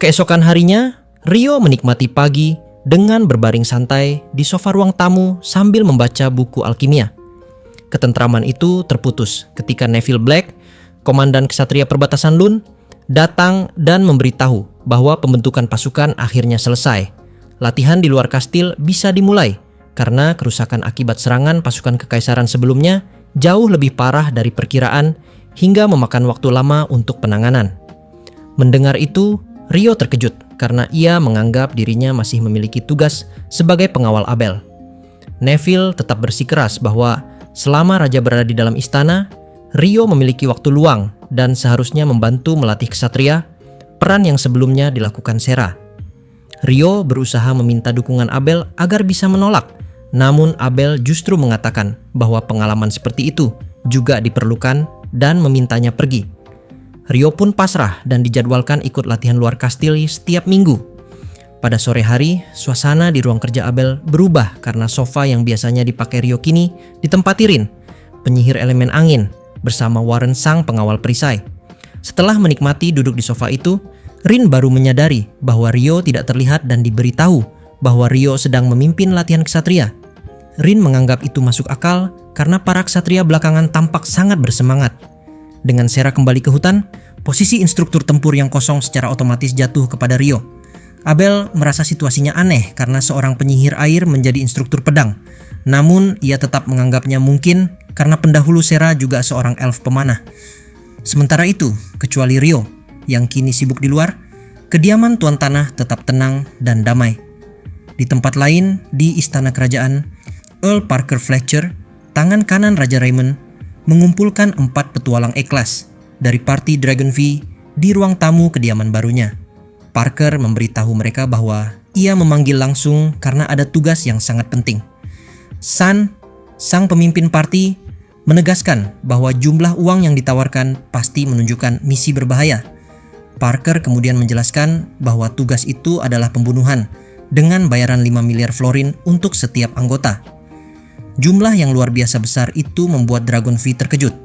Keesokan harinya, Rio menikmati pagi dengan berbaring santai di sofa ruang tamu sambil membaca buku alkimia. Ketentraman itu terputus ketika Neville Black, komandan Ksatria Perbatasan Lun, datang dan memberitahu bahwa pembentukan pasukan akhirnya selesai. Latihan di luar kastil bisa dimulai karena kerusakan akibat serangan pasukan kekaisaran sebelumnya jauh lebih parah dari perkiraan hingga memakan waktu lama untuk penanganan. Mendengar itu, Rio terkejut karena ia menganggap dirinya masih memiliki tugas sebagai pengawal Abel. Neville tetap bersikeras bahwa selama raja berada di dalam istana, Rio memiliki waktu luang dan seharusnya membantu melatih ksatria, peran yang sebelumnya dilakukan Sera. Rio berusaha meminta dukungan Abel agar bisa menolak, namun Abel justru mengatakan bahwa pengalaman seperti itu juga diperlukan dan memintanya pergi. Rio pun pasrah dan dijadwalkan ikut latihan luar kastil setiap minggu. Pada sore hari, suasana di ruang kerja Abel berubah karena sofa yang biasanya dipakai Rio kini ditempati Rin, penyihir elemen angin, bersama Warren sang pengawal perisai. Setelah menikmati duduk di sofa itu, Rin baru menyadari bahwa Rio tidak terlihat dan diberitahu bahwa Rio sedang memimpin latihan ksatria. Rin menganggap itu masuk akal karena para ksatria belakangan tampak sangat bersemangat. Dengan Sera kembali ke hutan, posisi instruktur tempur yang kosong secara otomatis jatuh kepada Rio. Abel merasa situasinya aneh karena seorang penyihir air menjadi instruktur pedang. Namun, ia tetap menganggapnya mungkin karena pendahulu Sera juga seorang elf pemanah. Sementara itu, kecuali Rio, yang kini sibuk di luar, kediaman Tuan Tanah tetap tenang dan damai. Di tempat lain, di istana kerajaan, Earl Parker Fletcher, tangan kanan Raja Raymond, mengumpulkan 4 petualang ikhlas dari parti Dragon V di ruang tamu kediaman barunya. Parker memberitahu mereka bahwa ia memanggil langsung karena ada tugas yang sangat penting. Sun, sang pemimpin parti, menegaskan bahwa jumlah uang yang ditawarkan pasti menunjukkan misi berbahaya. Parker kemudian menjelaskan bahwa tugas itu adalah pembunuhan dengan bayaran 5 miliar florin untuk setiap anggota. Jumlah yang luar biasa besar itu membuat Dragon V terkejut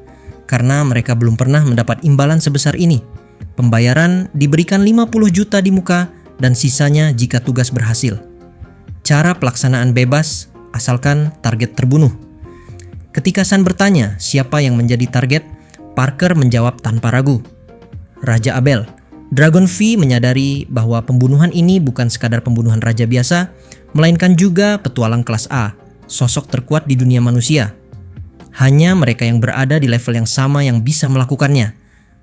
karena mereka belum pernah mendapat imbalan sebesar ini. Pembayaran diberikan 50 juta di muka dan sisanya jika tugas berhasil. Cara pelaksanaan bebas asalkan target terbunuh. Ketika Sun bertanya siapa yang menjadi target, Parker menjawab tanpa ragu, Raja Abel. Dragon V menyadari bahwa pembunuhan ini bukan sekadar pembunuhan raja biasa, melainkan juga petualang kelas A, sosok terkuat di dunia manusia. Hanya mereka yang berada di level yang sama yang bisa melakukannya.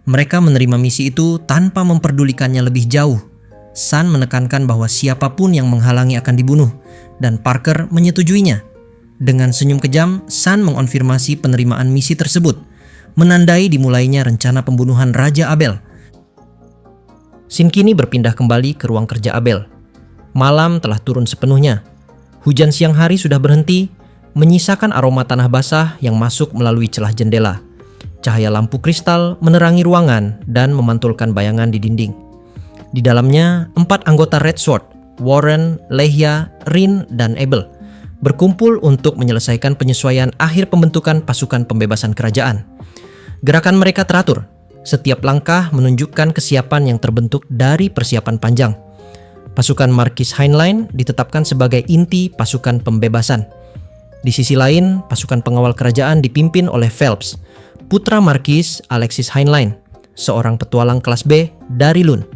Mereka menerima misi itu tanpa memperdulikannya lebih jauh. Sun menekankan bahwa siapapun yang menghalangi akan dibunuh, dan Parker menyetujuinya. Dengan senyum kejam, Sun mengonfirmasi penerimaan misi tersebut, menandai dimulainya rencana pembunuhan Raja Abel. Scene kini berpindah kembali ke ruang kerja Abel. Malam telah turun sepenuhnya. Hujan siang hari sudah berhenti, menyisakan aroma tanah basah yang masuk melalui celah jendela. Cahaya lampu kristal menerangi ruangan dan memantulkan bayangan di dinding. Di dalamnya, 4 anggota Red Sword, Warren, Lehya, Rin, dan Abel, berkumpul untuk menyelesaikan penyesuaian akhir pembentukan pasukan pembebasan kerajaan. Gerakan mereka teratur, setiap langkah menunjukkan kesiapan yang terbentuk dari persiapan panjang. Pasukan Marquis Heinlein ditetapkan sebagai inti pasukan pembebasan. Di sisi lain, pasukan pengawal kerajaan dipimpin oleh Phelps, putra Marquis Alexis Heinlein, seorang petualang kelas B dari Lun.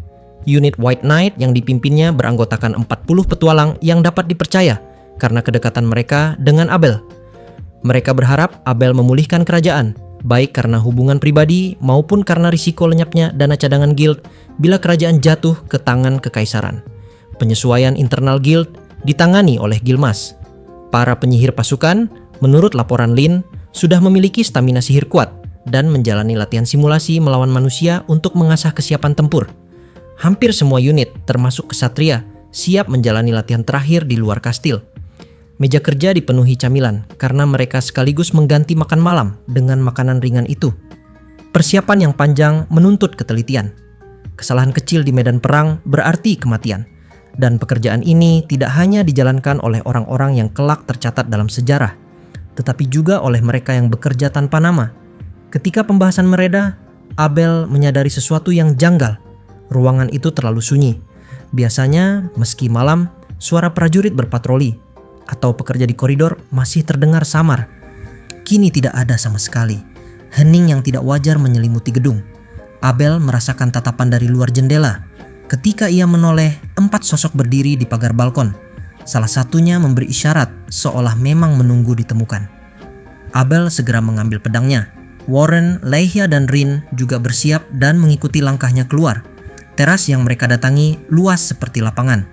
Unit White Knight yang dipimpinnya beranggotakan 40 petualang yang dapat dipercaya karena kedekatan mereka dengan Abel. Mereka berharap Abel memulihkan kerajaan, baik karena hubungan pribadi maupun karena risiko lenyapnya dana cadangan guild bila kerajaan jatuh ke tangan kekaisaran. Penyesuaian internal guild ditangani oleh Gilmas. Para penyihir pasukan, menurut laporan Lin, sudah memiliki stamina sihir kuat dan menjalani latihan simulasi melawan manusia untuk mengasah kesiapan tempur. Hampir semua unit, termasuk ksatria, siap menjalani latihan terakhir di luar kastil. Meja kerja dipenuhi camilan karena mereka sekaligus mengganti makan malam dengan makanan ringan itu. Persiapan yang panjang menuntut ketelitian. Kesalahan kecil di medan perang berarti kematian. Dan pekerjaan ini tidak hanya dijalankan oleh orang-orang yang kelak tercatat dalam sejarah, tetapi juga oleh mereka yang bekerja tanpa nama. Ketika pembahasan mereda, Abel menyadari sesuatu yang janggal. Ruangan itu terlalu sunyi, Biasanya, meski malam, suara prajurit berpatroli atau pekerja di koridor masih terdengar samar. Kini tidak ada sama sekali. Hening yang tidak wajar menyelimuti gedung. Abel merasakan tatapan dari luar jendela. Ketika ia menoleh, 4 sosok berdiri di pagar balkon. Salah satunya memberi isyarat seolah memang menunggu ditemukan. Abel segera mengambil pedangnya. Warren, Leihya, dan Rin juga bersiap dan mengikuti langkahnya keluar. Teras yang mereka datangi luas seperti lapangan.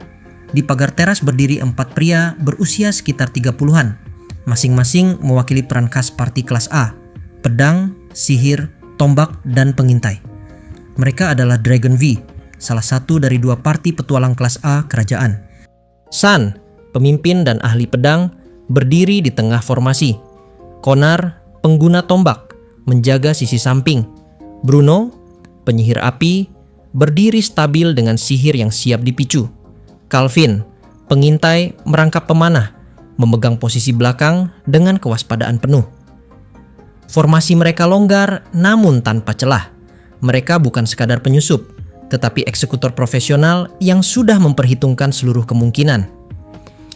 Di pagar teras berdiri 4 pria berusia sekitar 30-an. Masing-masing mewakili peran khas parti kelas A. Pedang, sihir, tombak, dan pengintai. Mereka adalah Dragon V, salah satu dari 2 parti petualang kelas A kerajaan. San, pemimpin dan ahli pedang, berdiri di tengah formasi. Konar, pengguna tombak, menjaga sisi samping. Bruno, penyihir api, berdiri stabil dengan sihir yang siap dipicu. Calvin, pengintai merangkap pemanah, memegang posisi belakang dengan kewaspadaan penuh. Formasi mereka longgar namun tanpa celah. Mereka bukan sekadar penyusup, tetapi eksekutor profesional yang sudah memperhitungkan seluruh kemungkinan.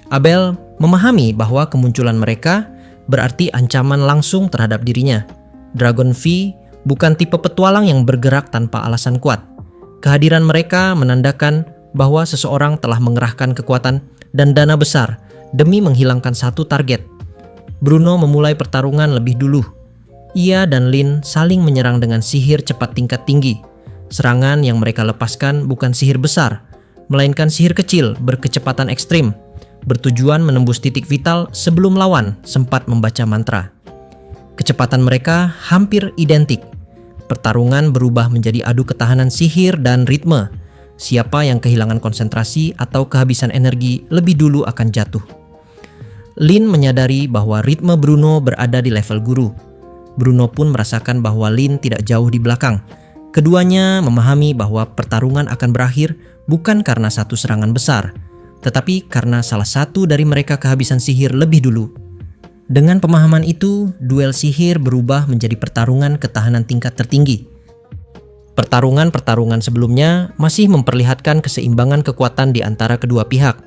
Abel memahami bahwa kemunculan mereka berarti ancaman langsung terhadap dirinya. Dragon V bukan tipe petualang yang bergerak tanpa alasan kuat. Kehadiran mereka menandakan bahwa seseorang telah mengerahkan kekuatan dan dana besar demi menghilangkan satu target. Bruno memulai pertarungan lebih dulu. Ia dan Lin saling menyerang dengan sihir cepat tingkat tinggi. Serangan yang mereka lepaskan bukan sihir besar, melainkan sihir kecil berkecepatan ekstrim, bertujuan menembus titik vital sebelum lawan sempat membaca mantra. Kecepatan mereka hampir identik. Pertarungan berubah menjadi adu ketahanan sihir dan ritme. Siapa yang kehilangan konsentrasi atau kehabisan energi lebih dulu akan jatuh. Lin menyadari bahwa ritme Bruno berada di level guru. Bruno pun merasakan bahwa Lin tidak jauh di belakang. Keduanya memahami bahwa pertarungan akan berakhir bukan karena satu serangan besar, tetapi karena salah satu dari mereka kehabisan sihir lebih dulu. Dengan pemahaman itu, duel sihir berubah menjadi pertarungan ketahanan tingkat tertinggi. Pertarungan-pertarungan sebelumnya masih memperlihatkan keseimbangan kekuatan di antara kedua pihak.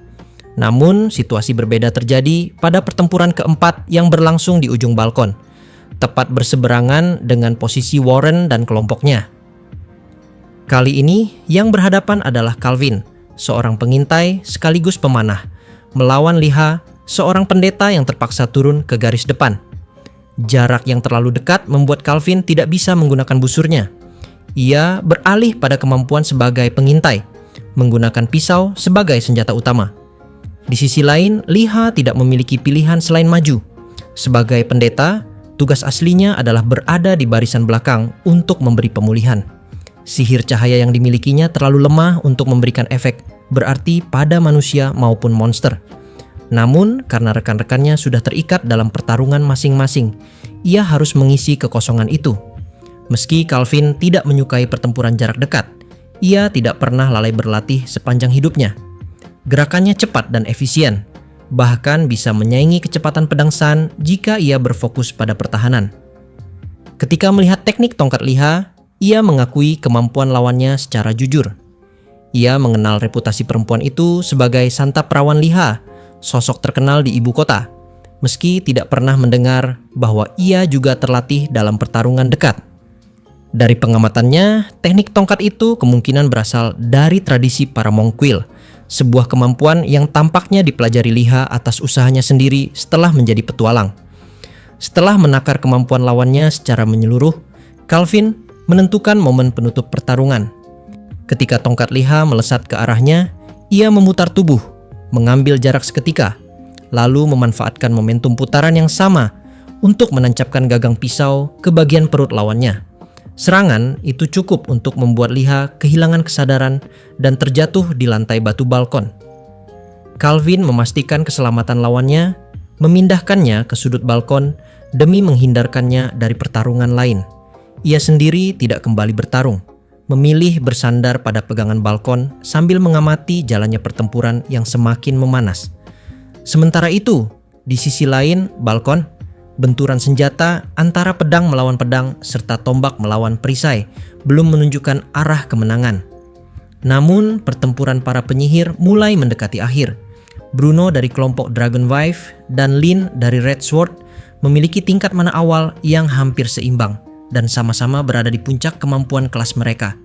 Namun, situasi berbeda terjadi pada pertempuran keempat yang berlangsung di ujung balkon, tepat berseberangan dengan posisi Warren dan kelompoknya. Kali ini, yang berhadapan adalah Calvin, seorang pengintai sekaligus pemanah, melawan Liha, seorang pendeta yang terpaksa turun ke garis depan. Jarak yang terlalu dekat membuat Calvin tidak bisa menggunakan busurnya. Ia beralih pada kemampuan sebagai pengintai, menggunakan pisau sebagai senjata utama. Di sisi lain, Liha tidak memiliki pilihan selain maju. Sebagai pendeta, tugas aslinya adalah berada di barisan belakang untuk memberi pemulihan. Sihir cahaya yang dimilikinya terlalu lemah untuk memberikan efek berarti pada manusia maupun monster. Namun, karena rekan-rekannya sudah terikat dalam pertarungan masing-masing, ia harus mengisi kekosongan itu. Meski Calvin tidak menyukai pertempuran jarak dekat, ia tidak pernah lalai berlatih sepanjang hidupnya. Gerakannya cepat dan efisien, bahkan bisa menyaingi kecepatan pedang San jika ia berfokus pada pertahanan. Ketika melihat teknik tongkat Liha, ia mengakui kemampuan lawannya secara jujur. Ia mengenal reputasi perempuan itu sebagai santap perawan Liha, sosok terkenal di ibu kota, meski tidak pernah mendengar bahwa ia juga terlatih dalam pertarungan dekat. Dari pengamatannya, teknik tongkat itu kemungkinan berasal dari tradisi para Monquil, sebuah kemampuan yang tampaknya dipelajari Liha atas usahanya sendiri setelah menjadi petualang. Setelah menakar kemampuan lawannya secara menyeluruh, Calvin menentukan momen penutup pertarungan. Ketika tongkat Liha melesat ke arahnya, ia memutar tubuh, mengambil jarak seketika, lalu memanfaatkan momentum putaran yang sama untuk menancapkan gagang pisau ke bagian perut lawannya. Serangan itu cukup untuk membuat Liha kehilangan kesadaran dan terjatuh di lantai batu balkon. Calvin memastikan keselamatan lawannya, memindahkannya ke sudut balkon demi menghindarkannya dari pertarungan lain. Ia sendiri tidak kembali bertarung, memilih bersandar pada pegangan balkon sambil mengamati jalannya pertempuran yang semakin memanas. Sementara itu, di sisi lain balkon, benturan senjata antara pedang melawan pedang serta tombak melawan perisai belum menunjukkan arah kemenangan. Namun, pertempuran para penyihir mulai mendekati akhir. Bruno dari kelompok Dragon Wife dan Lin dari Red Sword memiliki tingkat mana awal yang hampir seimbang dan sama-sama berada di puncak kemampuan kelas mereka.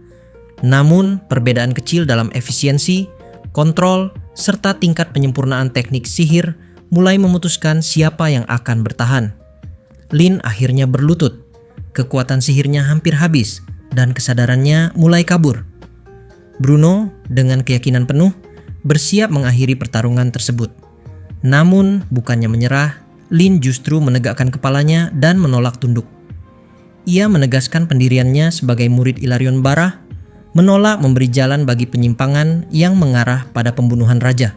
Namun, perbedaan kecil dalam efisiensi, kontrol, serta tingkat penyempurnaan teknik sihir mulai memutuskan siapa yang akan bertahan. Lin akhirnya berlutut. Kekuatan sihirnya hampir habis dan kesadarannya mulai kabur. Bruno dengan keyakinan penuh bersiap mengakhiri pertarungan tersebut. Namun bukannya menyerah, Lin justru menegakkan kepalanya dan menolak tunduk. Ia menegaskan pendiriannya sebagai murid Ilarion Barah, menolak memberi jalan bagi penyimpangan yang mengarah pada pembunuhan raja.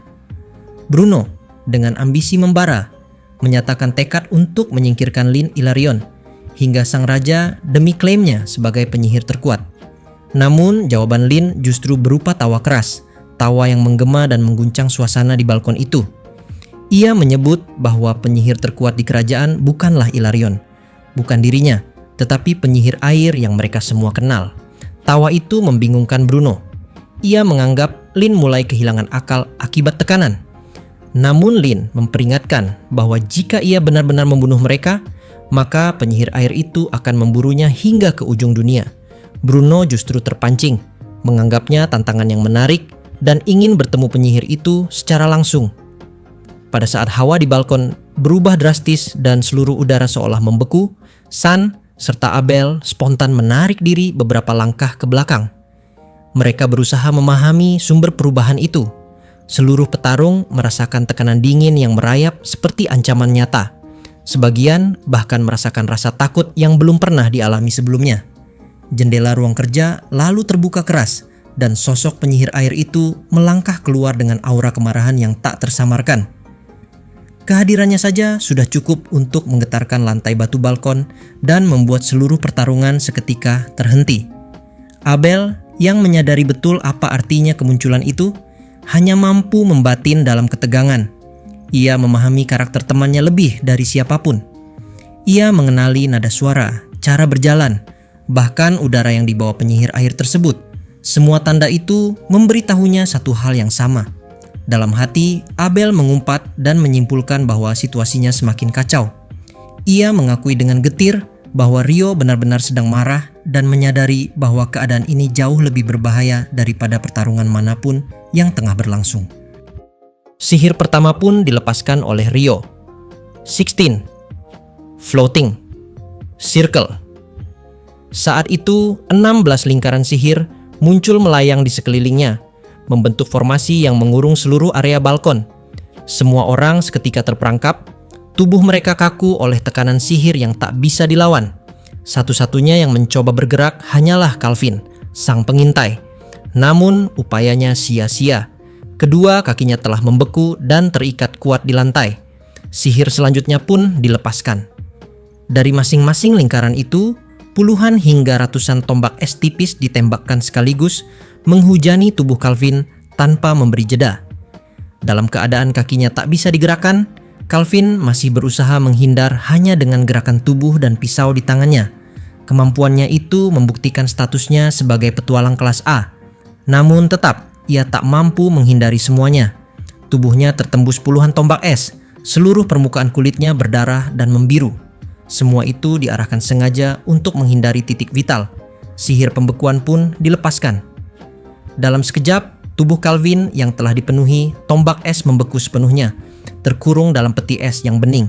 Bruno dengan ambisi membara menyatakan tekad untuk menyingkirkan Lin Ilarion hingga sang raja demi klaimnya sebagai penyihir terkuat. Namun jawaban Lin justru berupa tawa keras, tawa yang menggema dan mengguncang suasana di balkon itu. Ia menyebut bahwa penyihir terkuat di kerajaan bukanlah Ilarion, bukan dirinya, tetapi penyihir air yang mereka semua kenal. Tawa itu membingungkan Bruno. Ia menganggap Lin mulai kehilangan akal akibat tekanan. Namun Lin memperingatkan bahwa jika ia benar-benar membunuh mereka, maka penyihir air itu akan memburunya hingga ke ujung dunia. Bruno justru terpancing, menganggapnya tantangan yang menarik dan ingin bertemu penyihir itu secara langsung. Pada saat hawa di balkon berubah drastis dan seluruh udara seolah membeku, San serta Abel spontan menarik diri beberapa langkah ke belakang. Mereka berusaha memahami sumber perubahan itu. Seluruh petarung merasakan tekanan dingin yang merayap seperti ancaman nyata. Sebagian bahkan merasakan rasa takut yang belum pernah dialami sebelumnya. Jendela ruang kerja lalu terbuka keras dan sosok penyihir air itu melangkah keluar dengan aura kemarahan yang tak tersamarkan. Kehadirannya saja sudah cukup untuk menggetarkan lantai batu balkon dan membuat seluruh pertarungan seketika terhenti. Abel yang menyadari betul apa artinya kemunculan itu hanya mampu membatin dalam ketegangan. Ia memahami karakter temannya lebih dari siapapun. Ia mengenali nada suara, cara berjalan, bahkan udara yang dibawa penyihir air tersebut. Semua tanda itu memberitahunya satu hal yang sama. Dalam hati, Abel mengumpat dan menyimpulkan bahwa situasinya semakin kacau. Ia mengakui dengan getir bahwa Rio benar-benar sedang marah dan menyadari bahwa keadaan ini jauh lebih berbahaya daripada pertarungan manapun yang tengah berlangsung. Sihir pertama pun dilepaskan oleh Rio. 16. Floating. Circle. Saat itu, 16 lingkaran sihir muncul melayang di sekelilingnya, membentuk formasi yang mengurung seluruh area balkon. Semua orang seketika terperangkap, tubuh mereka kaku oleh tekanan sihir yang tak bisa dilawan. Satu-satunya yang mencoba bergerak hanyalah Calvin, sang pengintai. Namun upayanya sia-sia. Kedua kakinya telah membeku dan terikat kuat di lantai. Sihir selanjutnya pun dilepaskan. Dari masing-masing lingkaran itu, puluhan hingga ratusan tombak es tipis ditembakkan sekaligus, menghujani tubuh Calvin tanpa memberi jeda. Dalam keadaan kakinya tak bisa digerakkan, Calvin masih berusaha menghindar hanya dengan gerakan tubuh dan pisau di tangannya. Kemampuannya itu membuktikan statusnya sebagai petualang kelas A. Namun tetap, ia tak mampu menghindari semuanya. Tubuhnya tertembus puluhan tombak es, seluruh permukaan kulitnya berdarah dan membiru. Semua itu diarahkan sengaja untuk menghindari titik vital. Sihir pembekuan pun dilepaskan. Dalam sekejap, tubuh Calvin yang telah dipenuhi tombak es membeku sepenuhnya, terkurung dalam peti es yang bening.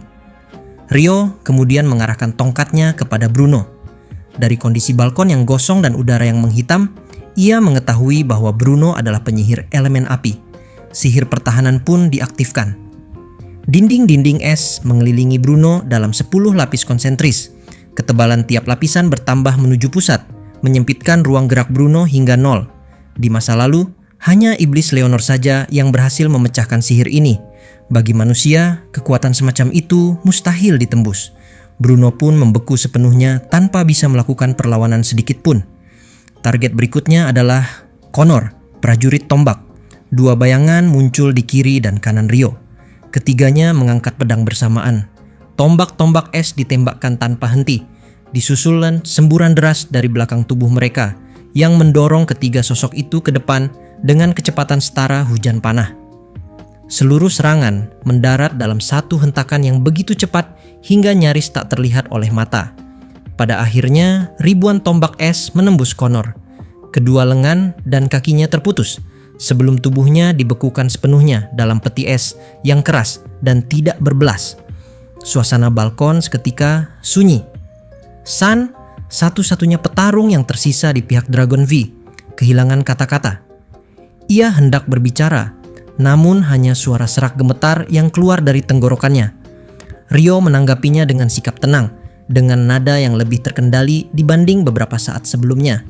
Rio kemudian mengarahkan tongkatnya kepada Bruno. Dari kondisi balkon yang gosong dan udara yang menghitam, ia mengetahui bahwa Bruno adalah penyihir elemen api. Sihir pertahanan pun diaktifkan. Dinding-dinding es mengelilingi Bruno dalam 10 lapis konsentris. Ketebalan tiap lapisan bertambah menuju pusat, menyempitkan ruang gerak Bruno hingga 0. Di masa lalu, hanya iblis Leonor saja yang berhasil memecahkan sihir ini. Bagi manusia, kekuatan semacam itu mustahil ditembus. Bruno pun membeku sepenuhnya tanpa bisa melakukan perlawanan sedikit pun. Target berikutnya adalah Connor, prajurit tombak. Dua bayangan muncul di kiri dan kanan Rio. Ketiganya mengangkat pedang bersamaan. Tombak-tombak es ditembakkan tanpa henti. Disusulan semburan deras dari belakang tubuh mereka yang mendorong ketiga sosok itu ke depan dengan kecepatan setara hujan panah. Seluruh serangan mendarat dalam satu hentakan yang begitu cepat hingga nyaris tak terlihat oleh mata. Pada akhirnya, ribuan tombak es menembus Connor. Kedua lengan dan kakinya terputus sebelum tubuhnya dibekukan sepenuhnya dalam peti es yang keras dan tidak berbelas. Suasana balkon seketika sunyi. Sun, satu-satunya petarung yang tersisa di pihak Dragon V, kehilangan kata-kata. Ia hendak berbicara, namun hanya suara serak gemetar yang keluar dari tenggorokannya. Ryo menanggapinya dengan sikap tenang, dengan nada yang lebih terkendali dibanding beberapa saat sebelumnya.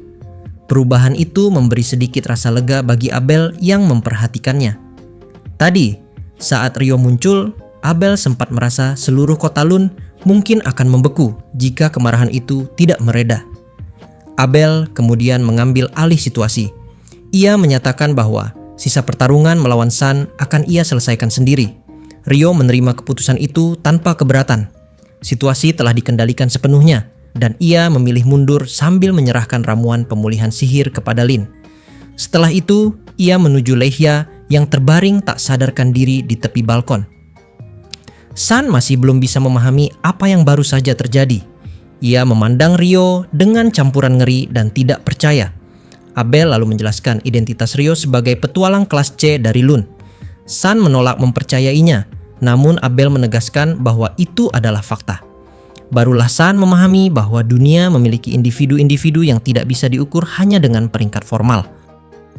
Perubahan itu memberi sedikit rasa lega bagi Abel yang memperhatikannya. Tadi, saat Ryo muncul, Abel sempat merasa seluruh kota Lun mungkin akan membeku jika kemarahan itu tidak mereda. Abel kemudian mengambil alih situasi. Ia menyatakan bahwa sisa pertarungan melawan Sun akan ia selesaikan sendiri. Ryo menerima keputusan itu tanpa keberatan. Situasi telah dikendalikan sepenuhnya dan ia memilih mundur sambil menyerahkan ramuan pemulihan sihir kepada Lin. Setelah itu, ia menuju Lehia yang terbaring tak sadarkan diri di tepi balkon. Sun masih belum bisa memahami apa yang baru saja terjadi. Ia memandang Ryo dengan campuran ngeri dan tidak percaya. Abel lalu menjelaskan identitas Ryo sebagai petualang kelas C dari Lun. Sun menolak mempercayainya, namun Abel menegaskan bahwa itu adalah fakta. Barulah Sun memahami bahwa dunia memiliki individu-individu yang tidak bisa diukur hanya dengan peringkat formal.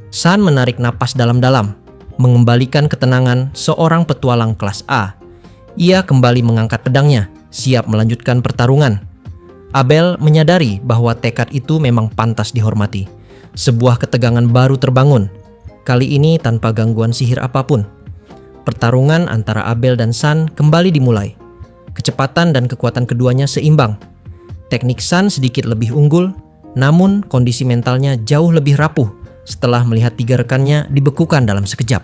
Sun menarik napas dalam-dalam, mengembalikan ketenangan seorang petualang kelas A. Ia kembali mengangkat pedangnya, siap melanjutkan pertarungan. Abel menyadari bahwa tekad itu memang pantas dihormati. Sebuah ketegangan baru terbangun, kali ini tanpa gangguan sihir apapun. Pertarungan antara Abel dan Sun kembali dimulai. Kecepatan dan kekuatan keduanya seimbang. Teknik Sun sedikit lebih unggul, namun kondisi mentalnya jauh lebih rapuh setelah melihat tiga rekannya dibekukan dalam sekejap.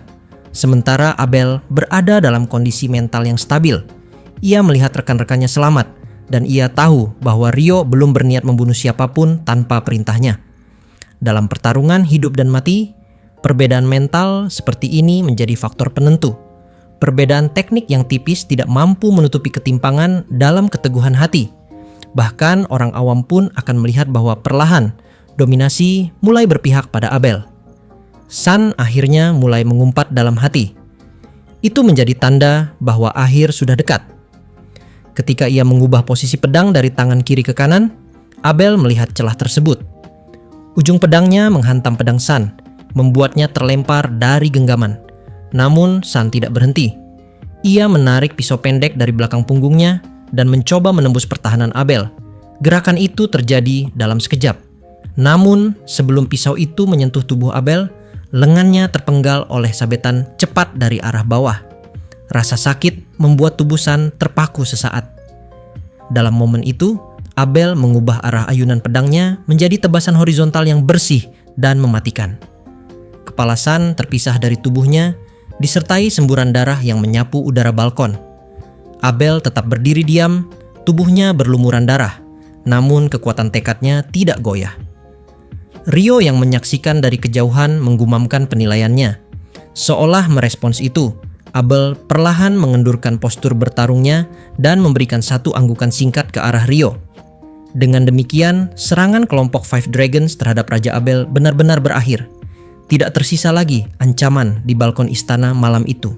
Sementara Abel berada dalam kondisi mental yang stabil. Ia melihat rekan-rekannya selamat dan ia tahu bahwa Ryo belum berniat membunuh siapapun tanpa perintahnya. Dalam pertarungan hidup dan mati, perbedaan mental seperti ini menjadi faktor penentu. Perbedaan teknik yang tipis tidak mampu menutupi ketimpangan dalam keteguhan hati. Bahkan orang awam pun akan melihat bahwa perlahan dominasi mulai berpihak pada Abel. Sun akhirnya mulai mengumpat dalam hati. Itu menjadi tanda bahwa akhir sudah dekat. Ketika ia mengubah posisi pedang dari tangan kiri ke kanan, Abel melihat celah tersebut. Ujung pedangnya menghantam pedang Sun, membuatnya terlempar dari genggaman. Namun Sun tidak berhenti. Ia menarik pisau pendek dari belakang punggungnya dan mencoba menembus pertahanan Abel. Gerakan itu terjadi dalam sekejap. Namun sebelum pisau itu menyentuh tubuh Abel, lengannya terpenggal oleh sabetan cepat dari arah bawah. Rasa sakit membuat tubuh Sun terpaku sesaat. Dalam momen itu, Abel mengubah arah ayunan pedangnya menjadi tebasan horizontal yang bersih dan mematikan. Kepala Sun terpisah dari tubuhnya, disertai semburan darah yang menyapu udara balkon. Abel tetap berdiri diam, tubuhnya berlumuran darah, namun kekuatan tekadnya tidak goyah. Ryo yang menyaksikan dari kejauhan menggumamkan penilaiannya. Seolah merespons itu, Abel perlahan mengendurkan postur bertarungnya dan memberikan satu anggukan singkat ke arah Ryo. Dengan demikian, serangan kelompok Five Dragons terhadap Raja Abel benar-benar berakhir. Tidak tersisa lagi ancaman di balkon istana malam itu.